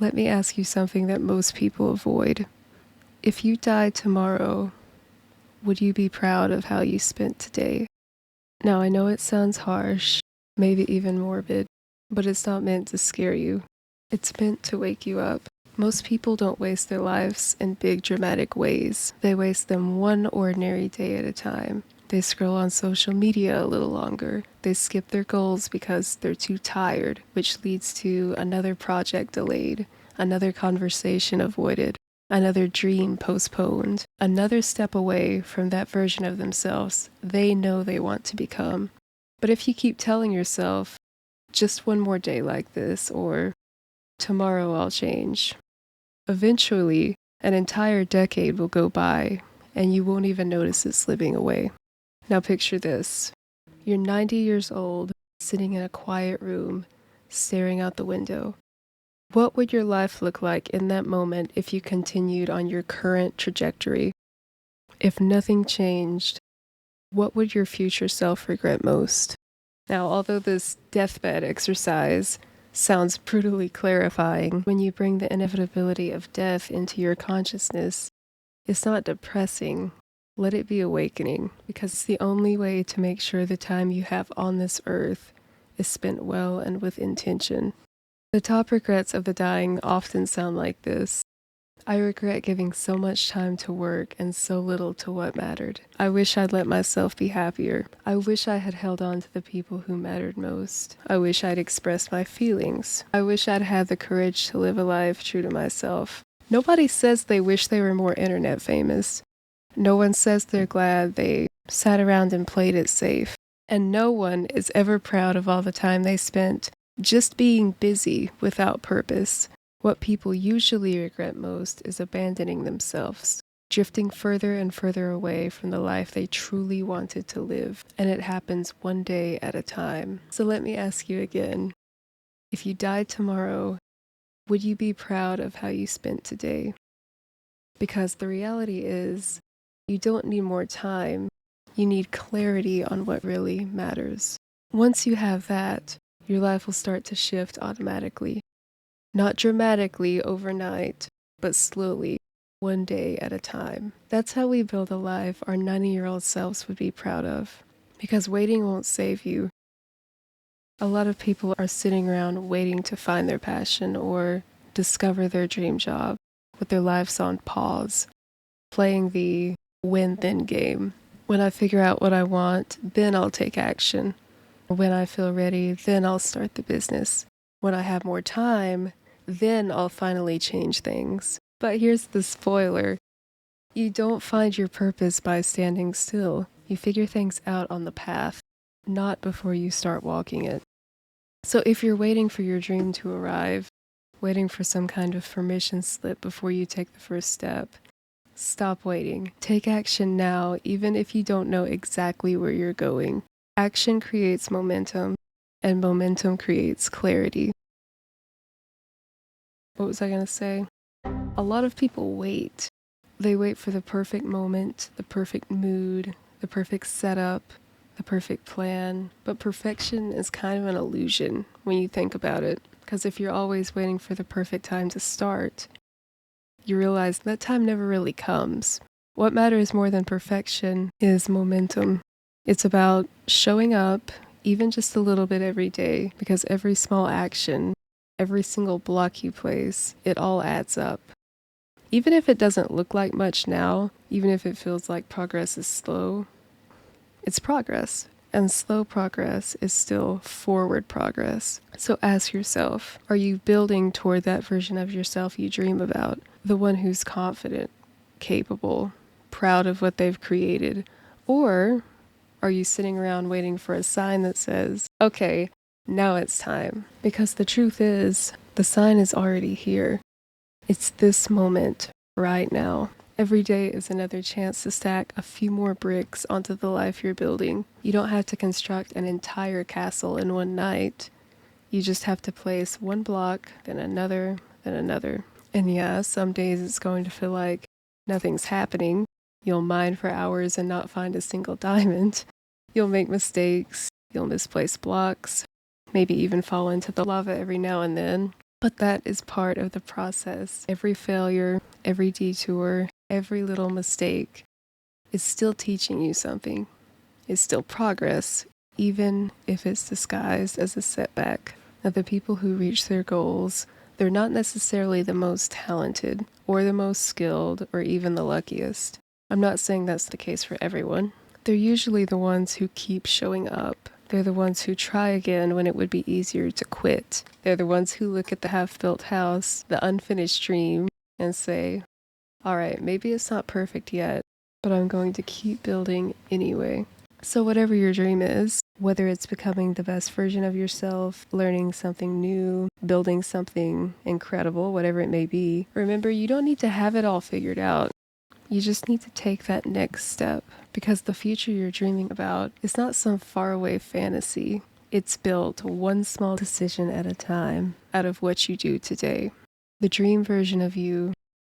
Let me ask you something that most people avoid. If you died tomorrow, would you be proud of how you spent today? Now, I know it sounds harsh, maybe even morbid, but it's not meant to scare you. It's meant to wake you up. Most people don't waste their lives in big dramatic ways. They waste them one ordinary day at a time. They scroll on social media a little longer. They skip their goals because they're too tired, which leads to another project delayed, another conversation avoided, another dream postponed, another step away from that version of themselves they know they want to become. But if you keep telling yourself, just one more day like this, or tomorrow I'll change, eventually an entire decade will go by and you won't even notice it slipping away. Now picture this. You're 90 years old, sitting in a quiet room, staring out the window. What would your life look like in that moment if you continued on your current trajectory? If nothing changed, what would your future self regret most? Now, although this deathbed exercise sounds brutally clarifying, when you bring the inevitability of death into your consciousness, it's not depressing. Let it be awakening, because it's the only way to make sure the time you have on this earth is spent well and with intention. The top regrets of the dying often sound like this. I regret giving so much time to work and so little to what mattered. I wish I'd let myself be happier. I wish I had held on to the people who mattered most. I wish I'd expressed my feelings. I wish I'd had the courage to live a life true to myself. Nobody says they wish they were more internet famous. No one says they're glad they sat around and played it safe. And no one is ever proud of all the time they spent just being busy without purpose. What people usually regret most is abandoning themselves, drifting further and further away from the life they truly wanted to live. And it happens one day at a time. So let me ask you again, if you died tomorrow, would you be proud of how you spent today? Because the reality is, you don't need more time. You need clarity on what really matters. Once you have that, your life will start to shift automatically. Not dramatically overnight, but slowly, one day at a time. That's how we build a life our 90-year-old selves would be proud of. Because waiting won't save you. A lot of people are sitting around waiting to find their passion or discover their dream job with their lives on pause, playing the win-then game. When I figure out what I want, then I'll take action. When I feel ready, then I'll start the business. When I have more time, then I'll finally change things. But here's the spoiler. You don't find your purpose by standing still. You figure things out on the path, not before you start walking it. So if you're waiting for your dream to arrive, waiting for some kind of permission slip before you take the first step, stop waiting. Take action now, even if you don't know exactly where you're going. Action creates momentum, and momentum creates clarity. What was I going to say? A lot of people wait. They wait for the perfect moment, the perfect mood, the perfect setup, the perfect plan. But perfection is kind of an illusion when you think about it. Because if you're always waiting for the perfect time to start, you realize that time never really comes. What matters more than perfection is momentum. It's about showing up, even just a little bit every day, because every small action, every single block you place, it all adds up. Even if it doesn't look like much now, even if it feels like progress is slow, it's progress. And slow progress is still forward progress. So ask yourself, are you building toward that version of yourself you dream about? The one who's confident, capable, proud of what they've created? Or are you sitting around waiting for a sign that says, okay, now it's time? Because the truth is, the sign is already here. It's this moment, right now. Every day is another chance to stack a few more bricks onto the life you're building. You don't have to construct an entire castle in one night. You just have to place one block, then another, then another. And yeah, some days it's going to feel like nothing's happening. You'll mine for hours and not find a single diamond. You'll make mistakes. You'll misplace blocks. Maybe even fall into the lava every now and then. But that is part of the process. Every failure, every detour, every little mistake is still teaching you something. It's still progress, even if it's disguised as a setback. Now, the people who reach their goals, they're not necessarily the most talented or the most skilled or even the luckiest. I'm not saying that's the case for everyone. They're usually the ones who keep showing up. They're the ones who try again when it would be easier to quit. They're the ones who look at the half-built house, the unfinished dream, and say, all right, maybe it's not perfect yet, but I'm going to keep building anyway. So whatever your dream is, whether it's becoming the best version of yourself, learning something new, building something incredible, whatever it may be, remember, you don't need to have it all figured out. You just need to take that next step, because the future you're dreaming about is not some faraway fantasy. It's built one small decision at a time out of what you do today. The dream version of you,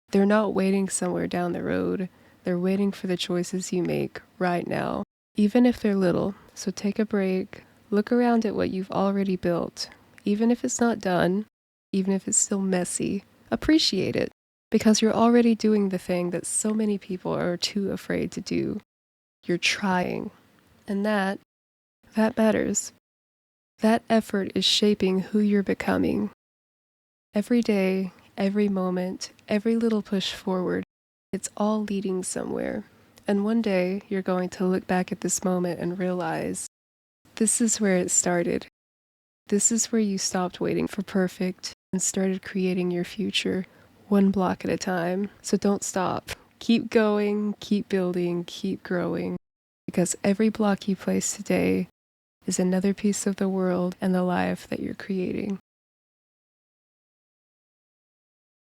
they're not waiting somewhere down the road. They're waiting for the choices you make right now, even if they're little. So take a break, look around at what you've already built. Even if it's not done, even if it's still messy, appreciate it, because you're already doing the thing that so many people are too afraid to do. You're trying, and that matters. That effort is shaping who you're becoming. Every day, every moment, every little push forward, it's all leading somewhere. And one day, you're going to look back at this moment and realize, this is where it started. This is where you stopped waiting for perfect and started creating your future, one block at a time. So don't stop. Keep going, keep building, keep growing, because every block you place today is another piece of the world and the life that you're creating.